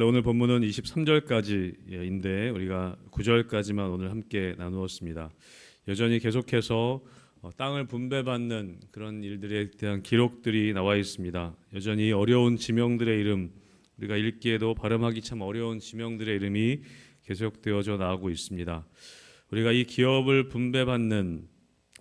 오늘 본문은 23절까지인데 우리가 9절까지만 오늘 함께 나누었습니다. 여전히 계속해서 땅을 분배받는 그런 일들에 대한 기록들이 나와 있습니다. 여전히 어려운 지명들의 이름, 우리가 읽기에도 발음하기 참 어려운 지명들의 이름이 계속되어져 나오고 있습니다. 우리가 이 기업을 분배받는,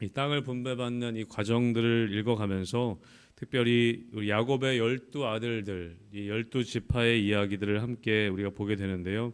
이 땅을 분배받는 이 과정들을 읽어가면서 특별히 우리 야곱의 12아들들, 이 12지파의 이야기들을 함께 우리가 보게 되는데요.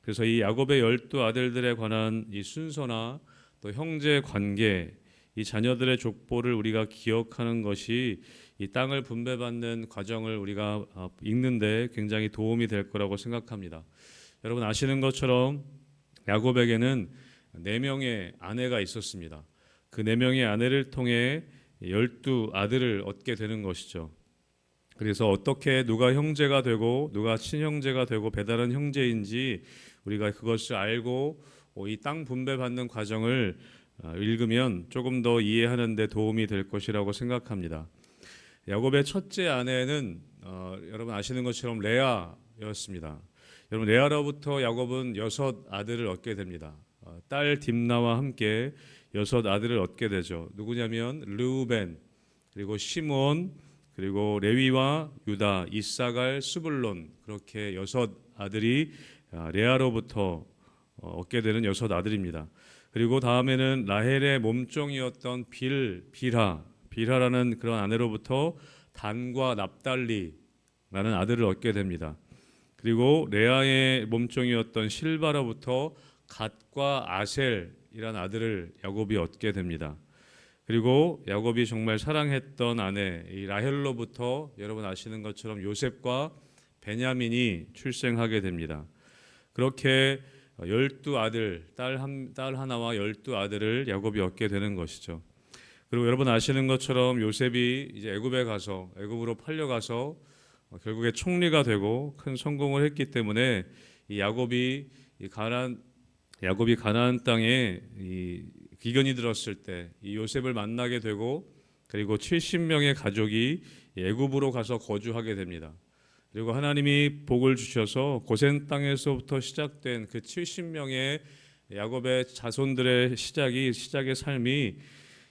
그래서 이 야곱의 12아들들에 관한 이 순서나 또 형제 관계, 이 자녀들의 족보를 우리가 기억하는 것이 이 땅을 분배받는 과정을 우리가 읽는데 굉장히 도움이 될 거라고 생각합니다. 여러분 아시는 것처럼 야곱에게는 4명의 아내가 있었습니다. 그 4명의 아내를 통해 12아들을 얻게 되는 것이죠. 그래서 어떻게 누가 형제가 되고 누가 친형제가 되고 배다른 형제인지 우리가 그것을 알고 이 땅 분배받는 과정을 읽으면 조금 더 이해하는 데 도움이 될 것이라고 생각합니다. 야곱의 첫째 아내는 여러분 아시는 것처럼 레아였습니다. 여러분 레아로부터 야곱은 6아들을 얻게 됩니다. 딸 딥나와 함께 6아들을 얻게 되죠. 누구냐면 르우벤, 그리고 시므온, 그리고 레위와 유다, 이사갈, 스불론, 그렇게 6아들이 레아로부터 얻게 되는 6아들입니다. 그리고 다음에는 라헬의 몸종이었던 빌하라는 그런 아내로부터 단과 납달리라는 아들을 얻게 됩니다. 그리고 레아의 몸종이었던 실바로부터 갓과 아셀이라는 아들을 야곱이 얻게 됩니다. 그리고 야곱이 정말 사랑했던 아내 이 라헬로부터 여러분 아시는 것처럼 요셉과 베냐민이 출생하게 됩니다. 그렇게 12아들, 딸 하나와 12아들을 야곱이 얻게 되는 것이죠. 그리고 여러분 아시는 것처럼 요셉이 이제 애굽으로 팔려가서 결국에 총리가 되고 큰 성공을 했기 때문에 이 야곱이 가나안 땅에 기근이 들었을 때 이 요셉을 만나게 되고 그리고 70명의 가족이 애굽으로 가서 거주하게 됩니다. 그리고 하나님이 복을 주셔서 고센 땅에서부터 시작된 그 70명의 야곱의 자손들의 시작의 삶이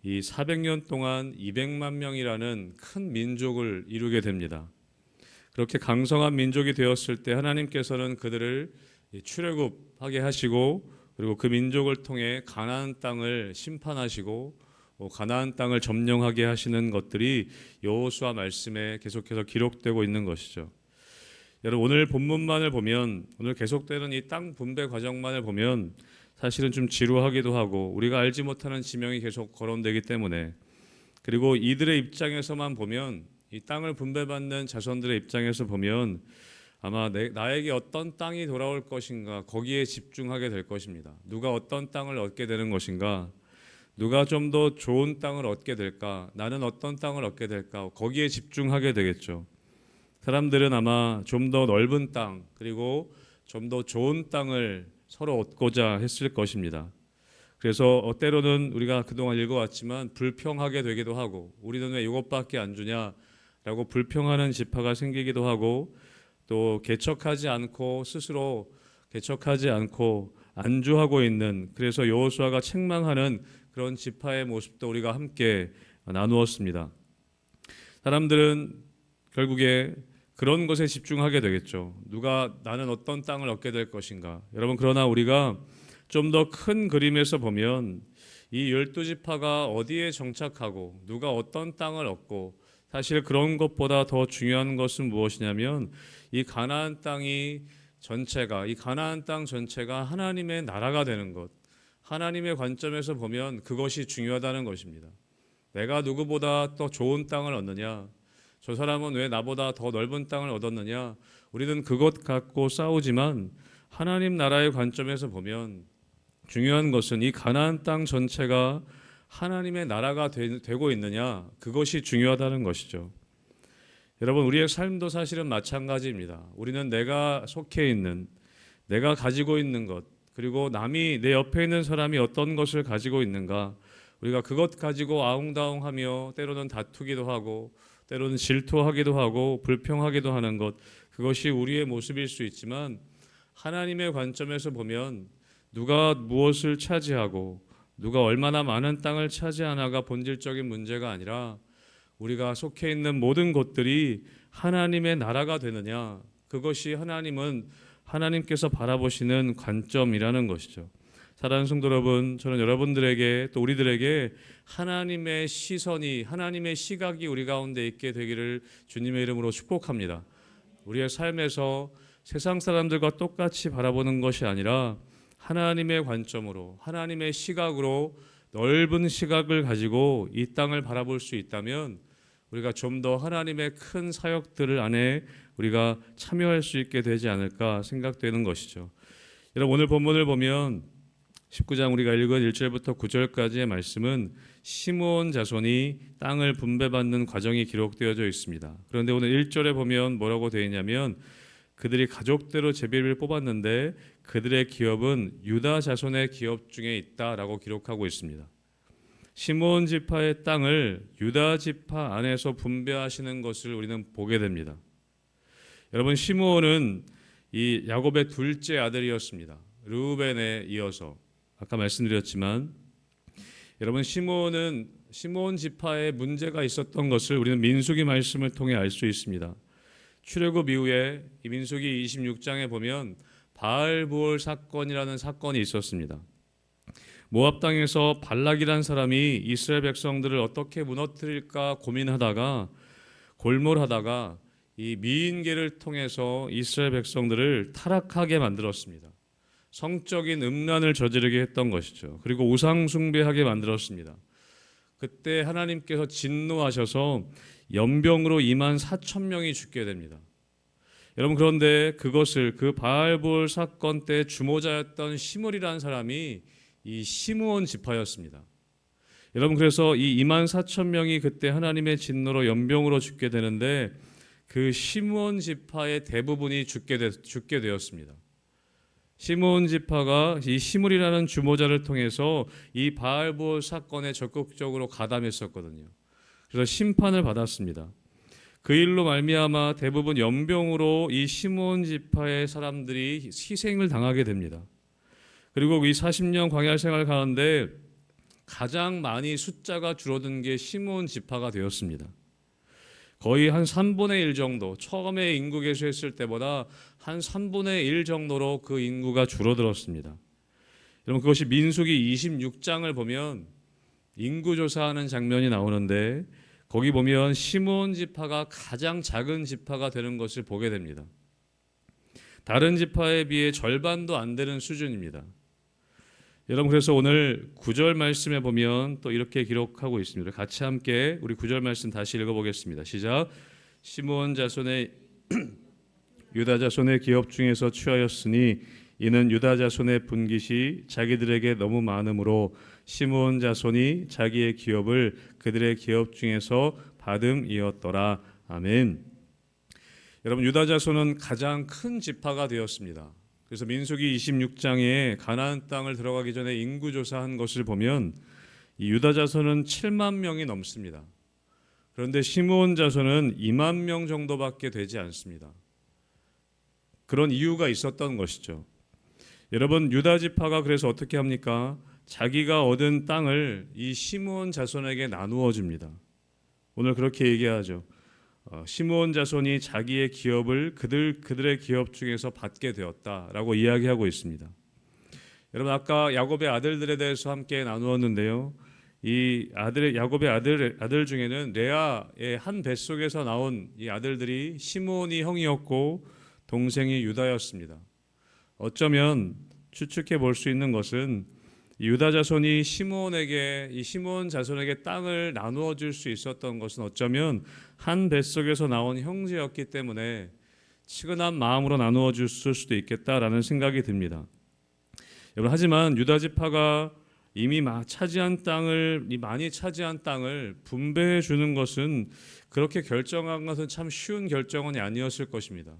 이 400년 동안 200만 명이라는 큰 민족을 이루게 됩니다. 그렇게 강성한 민족이 되었을 때 하나님께서는 그들을 출애굽하게 하시고 그리고 그 민족을 통해 가나안 땅을 심판하시고 가나안 땅을 점령하게 하시는 것들이 여호수아 말씀에 계속해서 기록되고 있는 것이죠. 여러분 오늘 본문만을 보면 오늘 계속되는 이 땅 분배 과정만을 보면 사실은 좀 지루하기도 하고 우리가 알지 못하는 지명이 계속 거론되기 때문에 그리고 이들의 입장에서만 보면 이 땅을 분배받는 자손들의 입장에서 보면 아마 나에게 어떤 땅이 돌아올 것인가 거기에 집중하게 될 것입니다. 누가 어떤 땅을 얻게 되는 것인가, 누가 좀 더 좋은 땅을 얻게 될까, 나는 어떤 땅을 얻게 될까 거기에 집중하게 되겠죠. 사람들은 아마 좀 더 넓은 땅 그리고 좀 더 좋은 땅을 서로 얻고자 했을 것입니다. 그래서 때로는 우리가 그동안 읽어왔지만 불평하게 되기도 하고 우리는 왜 이것밖에 안 주냐라고 불평하는 지파가 생기기도 하고 또 스스로 개척하지 않고 안주하고 있는 그래서 여호수아가 책망하는 그런 지파의 모습도 우리가 함께 나누었습니다. 사람들은 결국에 그런 것에 집중하게 되겠죠. 나는 어떤 땅을 얻게 될 것인가. 여러분 그러나 우리가 좀 더 큰 그림에서 보면 이 12지파가 어디에 정착하고 누가 어떤 땅을 얻고 사실 그런 것보다 더 중요한 것은 무엇이냐면 이 가나안 땅 전체가 하나님의 나라가 되는 것, 하나님의 관점에서 보면 그것이 중요하다는 것입니다. 내가 누구보다 더 좋은 땅을 얻느냐, 저 사람은 왜 나보다 더 넓은 땅을 얻었느냐, 우리는 그것 갖고 싸우지만 하나님 나라의 관점에서 보면 중요한 것은 이 가나안 땅 전체가 하나님의 나라가 되고 있느냐, 그것이 중요하다는 것이죠. 여러분 우리의 삶도 사실은 마찬가지입니다. 우리는 내가 속해 있는, 내가 가지고 있는 것, 그리고 내 옆에 있는 사람이 어떤 것을 가지고 있는가, 우리가 그것 가지고 아웅다웅하며 때로는 다투기도 하고 때로는 질투하기도 하고 불평하기도 하는 것, 그것이 우리의 모습일 수 있지만 하나님의 관점에서 보면 누가 무엇을 차지하고 누가 얼마나 많은 땅을 차지하나가 본질적인 문제가 아니라 우리가 속해 있는 모든 곳들이 하나님의 나라가 되느냐, 그것이 하나님께서 바라보시는 관점이라는 것이죠. 사랑하는 성도 여러분, 저는 여러분들에게 또 우리들에게 하나님의 시선이, 하나님의 시각이 우리 가운데 있게 되기를 주님의 이름으로 축복합니다. 우리의 삶에서 세상 사람들과 똑같이 바라보는 것이 아니라 하나님의 관점으로, 하나님의 시각으로 넓은 시각을 가지고 이 땅을 바라볼 수 있다면 우리가 좀 더 하나님의 큰 사역들을 안에 우리가 참여할 수 있게 되지 않을까 생각되는 것이죠. 여러분, 오늘 본문을 보면 19장 우리가 읽은 1절부터 9절까지의 말씀은 시므온 자손이 땅을 분배받는 과정이 기록되어져 있습니다. 그런데 오늘 1절에 보면 뭐라고 되어 있냐면 그들이 가족대로 제비를 뽑았는데 그들의 기업은 유다 자손의 기업 중에 있다라고 기록하고 있습니다. 시므온 지파의 땅을 유다 지파 안에서 분배하시는 것을 우리는 보게 됩니다. 여러분, 시므온은 이 야곱의 둘째 아들이었습니다. 르우벤에 이어서 아까 말씀드렸지만 여러분, 시므온 지파에 문제가 있었던 것을 우리는 민수기 말씀을 통해 알 수 있습니다. 출애굽 이후에 이 민수기 26장에 보면 바알부올 사건이라는 사건이 있었습니다. 모압 땅에서 발락이라는 사람이 이스라엘 백성들을 어떻게 무너뜨릴까 고민하다가 골몰하다가 이 미인계를 통해서 이스라엘 백성들을 타락하게 만들었습니다. 성적인 음란을 저지르게 했던 것이죠. 그리고 우상 숭배하게 만들었습니다. 그때 하나님께서 진노하셔서 연병으로 24,000명이 죽게 됩니다. 여러분, 그런데 그것을 그 바알볼 사건 때 주모자였던 시므리라는 사람이 이 시므온 지파였습니다. 여러분, 그래서 이 24,000명이 그때 하나님의 진노로 연병으로 죽게 되는데 그 시므온 지파의 대부분이 죽게 되었습니다. 시므온 지파가 이 시므리라는 주모자를 통해서 이 바알볼 사건에 적극적으로 가담했었거든요. 그래서 심판을 받았습니다. 그 일로 말미암아 대부분 연병으로 이 시므온 지파의 사람들이 희생을 당하게 됩니다. 그리고 이 40년 광야 생활 가운데 가장 많이 숫자가 줄어든 게 시므온 지파가 되었습니다. 거의 한 3분의 1 정도, 처음에 인구 개수했을 때보다 한 3분의 1 정도로 그 인구가 줄어들었습니다. 여러분, 그것이 민수기 26장을 보면 인구 조사하는 장면이 나오는데 거기 보면 시므온 지파가 가장 작은 지파가 되는 것을 보게 됩니다. 다른 지파에 비해 절반도 안 되는 수준입니다. 여러분, 그래서 오늘 9절 말씀에 보면 또 이렇게 기록하고 있습니다. 같이 함께 우리 9절 말씀 다시 읽어보겠습니다. 시작. 시므온 자손의 유다 자손의 기업 중에서 취하였으니 이는 유다 자손의 분깃이 자기들에게 너무 많으므로 시므온 자손이 자기의 기업을 그들의 기업 중에서 받음이었더라. 아멘. 여러분, 유다 자손은 가장 큰 지파가 되었습니다. 그래서 민수기 26장에 가나안 땅을 들어가기 전에 인구 조사한 것을 보면 이 유다 자손은 7만 명이 넘습니다. 그런데 시므온 자손은 2만 명 정도밖에 되지 않습니다. 그런 이유가 있었던 것이죠. 여러분, 유다 지파가 그래서 어떻게 합니까? 자기가 얻은 땅을 이 시므온 자손에게 나누어 줍니다. 오늘 그렇게 얘기하죠. 시므온 자손이 자기의 기업을 그들의 기업 중에서 받게 되었다라고 이야기하고 있습니다. 여러분, 아까 야곱의 아들들에 대해서 함께 나누었는데요. 이 야곱의 아들 중에는 레아의 한 뱃속에서 나온 이 아들들이 시므온이 형이었고 동생이 유다였습니다. 어쩌면 추측해 볼 수 있는 것은 유다 자손이 시므온 자손에게 땅을 나누어 줄 수 있었던 것은 어쩌면 한 뱃속에서 나온 형제였기 때문에 치근한 마음으로 나누어 줬을 수도 있겠다라는 생각이 듭니다. 여러분, 하지만 유다 지파가 이미 많이 차지한 땅을 분배해 주는 것은 그렇게 결정한 것은 참 쉬운 결정은 아니었을 것입니다.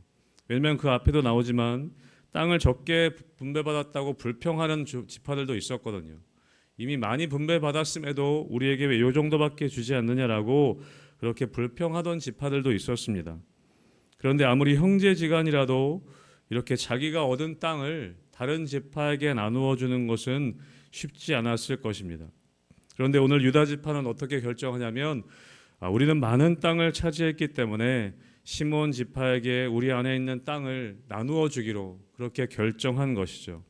왜냐하면 그 앞에도 나오지만 땅을 적게 분배받았다고 불평하는 지파들도 있었거든요. 이미 많이 분배받았음에도 우리에게 왜 이 정도밖에 주지 않느냐라고 그렇게 불평하던 지파들도 있었습니다. 그런데 아무리 형제지간이라도 이렇게 자기가 얻은 땅을 다른 지파에게 나누어 주는 것은 쉽지 않았을 것입니다. 그런데 오늘 유다 지파는 어떻게 결정하냐면 우리는 많은 땅을 차지했기 때문에 시몬 지파에게 우리 안에 있는 땅을 나누어 주기로 그렇게 결정한 것이죠.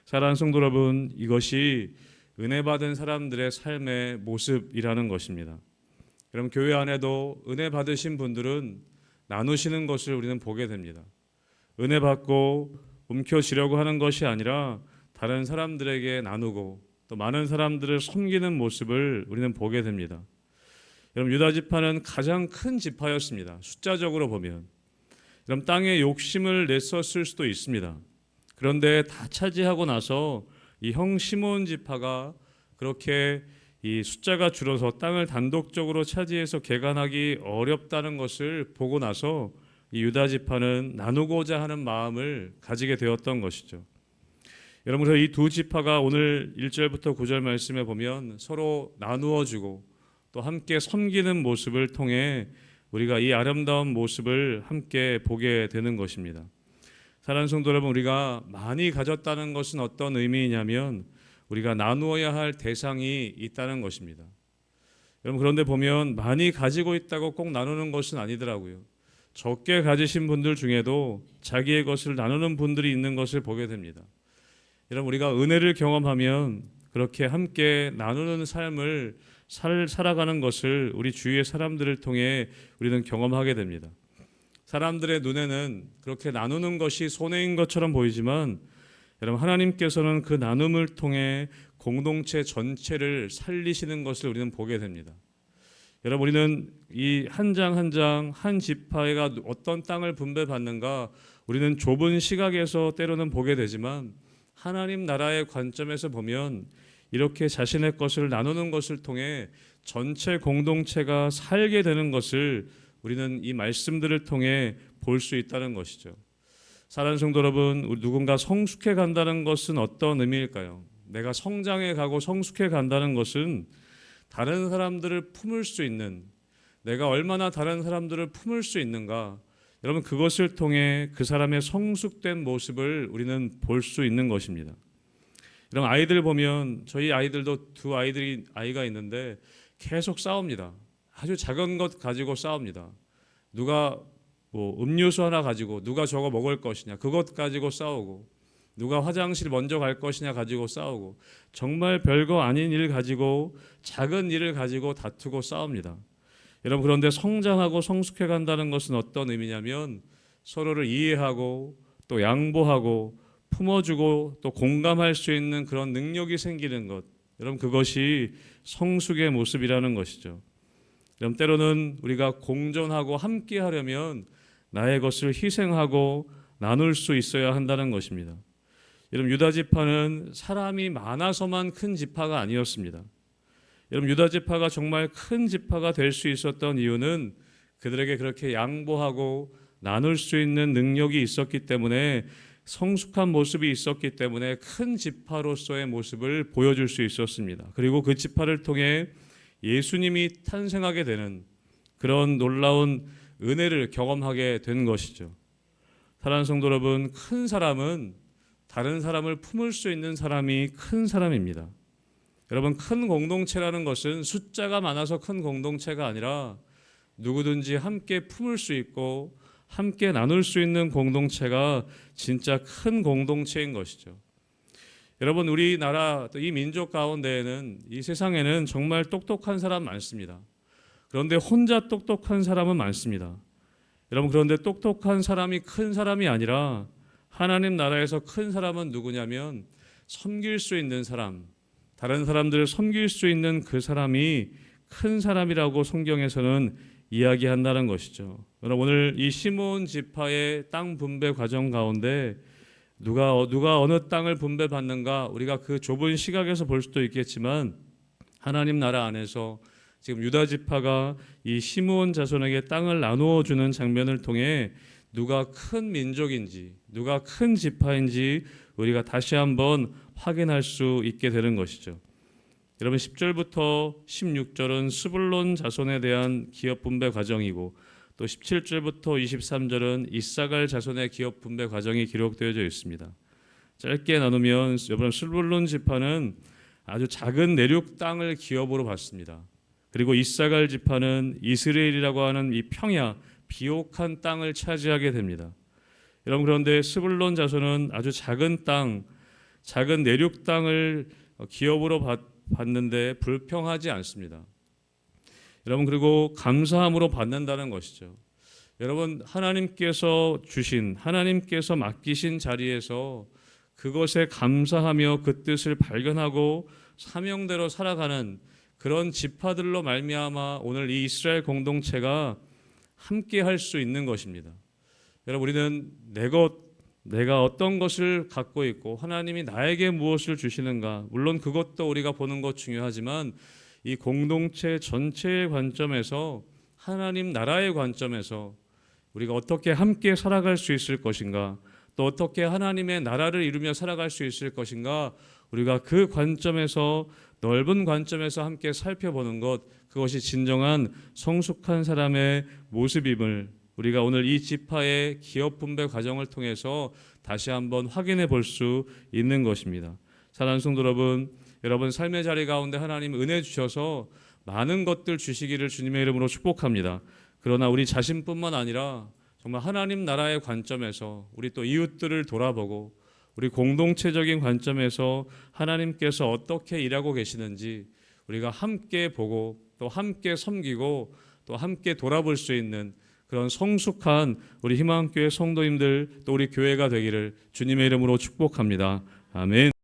사랑하는 성도 여러분, 이것이 은혜 받은 사람들의 삶의 모습이라는 것입니다. 그럼 교회 안에도 은혜 받으신 분들은 나누시는 것을 우리는 보게 됩니다. 은혜 받고 움켜쥐려고 하는 것이 아니라 다른 사람들에게 나누고 또 많은 사람들을 섬기는 모습을 우리는 보게 됩니다. 여러분, 유다 지파는 가장 큰 지파였습니다. 숫자적으로 보면. 그럼 땅에 욕심을 냈었을 수도 있습니다. 그런데 다 차지하고 나서 이 형 시몬 지파가 그렇게 이 숫자가 줄어서 땅을 단독적으로 차지해서 개간하기 어렵다는 것을 보고 나서 이 유다 지파는 나누고자 하는 마음을 가지게 되었던 것이죠. 여러분, 그래서 이 두 지파가 오늘 1절부터 9절 말씀에 보면 서로 나누어 주고 또 함께 섬기는 모습을 통해 우리가 이 아름다운 모습을 함께 보게 되는 것입니다. 사랑하는 성도 여러분, 우리가 많이 가졌다는 것은 어떤 의미이냐면 우리가 나누어야 할 대상이 있다는 것입니다. 여러분, 그런데 보면 많이 가지고 있다고 꼭 나누는 것은 아니더라고요. 적게 가지신 분들 중에도 자기의 것을 나누는 분들이 있는 것을 보게 됩니다. 여러분, 우리가 은혜를 경험하면 그렇게 함께 나누는 삶을 살아가는 것을 우리 주위의 사람들을 통해 우리는 경험하게 됩니다. 사람들의 눈에는 그렇게 나누는 것이 손해인 것처럼 보이지만 여러분, 하나님께서는 그 나눔을 통해 공동체 전체를 살리시는 것을 우리는 보게 됩니다. 여러분, 우리는 이 한 장 한 장 한 지파가 어떤 땅을 분배받는가 우리는 좁은 시각에서 때로는 보게 되지만 하나님 나라의 관점에서 보면 이렇게 자신의 것을 나누는 것을 통해 전체 공동체가 살게 되는 것을 우리는 이 말씀들을 통해 볼 수 있다는 것이죠. 사랑하는 성도 여러분, 누군가 성숙해 간다는 것은 어떤 의미일까요? 내가 성장해 가고 성숙해 간다는 것은 다른 사람들을 품을 수 있는, 내가 얼마나 다른 사람들을 품을 수 있는가, 여러분, 그것을 통해 그 사람의 성숙된 모습을 우리는 볼 수 있는 것입니다. 이런 아이들 보면 저희 아이들도 두 아이가 있는데 계속 싸웁니다. 아주 작은 것 가지고 싸웁니다. 누가 음료수 하나 가지고 누가 저거 먹을 것이냐 그것 가지고 싸우고, 누가 화장실 먼저 갈 것이냐 가지고 싸우고, 정말 별거 아닌 일 가지고 작은 일을 가지고 다투고 싸웁니다. 여러분, 그런데 성장하고 성숙해 간다는 것은 어떤 의미냐면 서로를 이해하고 또 양보하고 품어주고 또 공감할 수 있는 그런 능력이 생기는 것, 여러분, 그것이 성숙의 모습이라는 것이죠. 여러분, 때로는 우리가 공존하고 함께 하려면 나의 것을 희생하고 나눌 수 있어야 한다는 것입니다. 여러분, 유다 지파는 사람이 많아서만 큰 지파가 아니었습니다. 여러분, 유다 지파가 정말 큰 지파가 될 수 있었던 이유는 그들에게 그렇게 양보하고 나눌 수 있는 능력이 있었기 때문에, 성숙한 모습이 있었기 때문에 큰 지파로서의 모습을 보여줄 수 있었습니다. 그리고 그 지파를 통해 예수님이 탄생하게 되는 그런 놀라운 은혜를 경험하게 된 것이죠. 사랑하는 성도 여러분, 큰 사람은 다른 사람을 품을 수 있는 사람이 큰 사람입니다. 여러분, 큰 공동체라는 것은 숫자가 많아서 큰 공동체가 아니라 누구든지 함께 품을 수 있고 함께 나눌 수 있는 공동체가 진짜 큰 공동체인 것이죠. 여러분, 우리나라 이 민족 가운데에는, 이 세상에는 정말 똑똑한 사람 많습니다. 그런데 혼자 똑똑한 사람은 많습니다. 여러분, 그런데 똑똑한 사람이 큰 사람이 아니라 하나님 나라에서 큰 사람은 누구냐면 섬길 수 있는 사람, 다른 사람들을 섬길 수 있는 그 사람이 큰 사람이라고 성경에서는 이야기한다는 것이죠. 여러분, 오늘 이 시몬 지파의 땅 분배 과정 가운데 누가 어느 땅을 분배받는가 우리가 그 좁은 시각에서 볼 수도 있겠지만, 하나님 나라 안에서 지금 유다 지파가 이 시므온 자손에게 땅을 나누어 주는 장면을 통해 누가 큰 민족인지 누가 큰 지파인지 우리가 다시 한번 확인할 수 있게 되는 것이죠. 여러분, 10절부터 16절은 스불론 자손에 대한 기업 분배 과정이고, 또 17절부터 23절은 이사갈 자손의 기업 분배 과정이 기록되어져 있습니다. 짧게 나누면 여러분 스불론 지파는 아주 작은 내륙 땅을 기업으로 받습니다. 그리고 이사갈 지파는 이스라엘이라고 하는 이 평야 비옥한 땅을 차지하게 됩니다. 여러분 그런데 스불론 자손은 아주 작은 땅, 작은 내륙 땅을 기업으로 받는데 불평하지 않습니다. 여러분 그리고 감사함으로 받는다는 것이죠. 여러분 하나님께서 주신 하나님께서 맡기신 자리에서 그것에 감사하며 그 뜻을 발견하고 사명대로 살아가는 그런 지파들로 말미암아 오늘 이 이스라엘 공동체가 함께 할 수 있는 것입니다. 여러분 우리는 내가 어떤 것을 갖고 있고 하나님이 나에게 무엇을 주시는가, 물론 그것도 우리가 보는 것 중요하지만 이 공동체 전체의 관점에서 하나님 나라의 관점에서 우리가 어떻게 함께 살아갈 수 있을 것인가, 또 어떻게 하나님의 나라를 이루며 살아갈 수 있을 것인가, 우리가 그 관점에서 넓은 관점에서 함께 살펴보는 것, 그것이 진정한 성숙한 사람의 모습임을 우리가 오늘 이 지파의 기업 분배 과정을 통해서 다시 한번 확인해 볼 수 있는 것입니다. 사랑하는 성도 여러분, 여러분 삶의 자리 가운데 하나님 은혜 주셔서 많은 것들 주시기를 주님의 이름으로 축복합니다. 그러나 우리 자신뿐만 아니라 정말 하나님 나라의 관점에서 우리 또 이웃들을 돌아보고 우리 공동체적인 관점에서 하나님께서 어떻게 일하고 계시는지 우리가 함께 보고 또 함께 섬기고 또 함께 돌아볼 수 있는 그런 성숙한 우리 희망교회 성도님들 또 우리 교회가 되기를 주님의 이름으로 축복합니다. 아멘.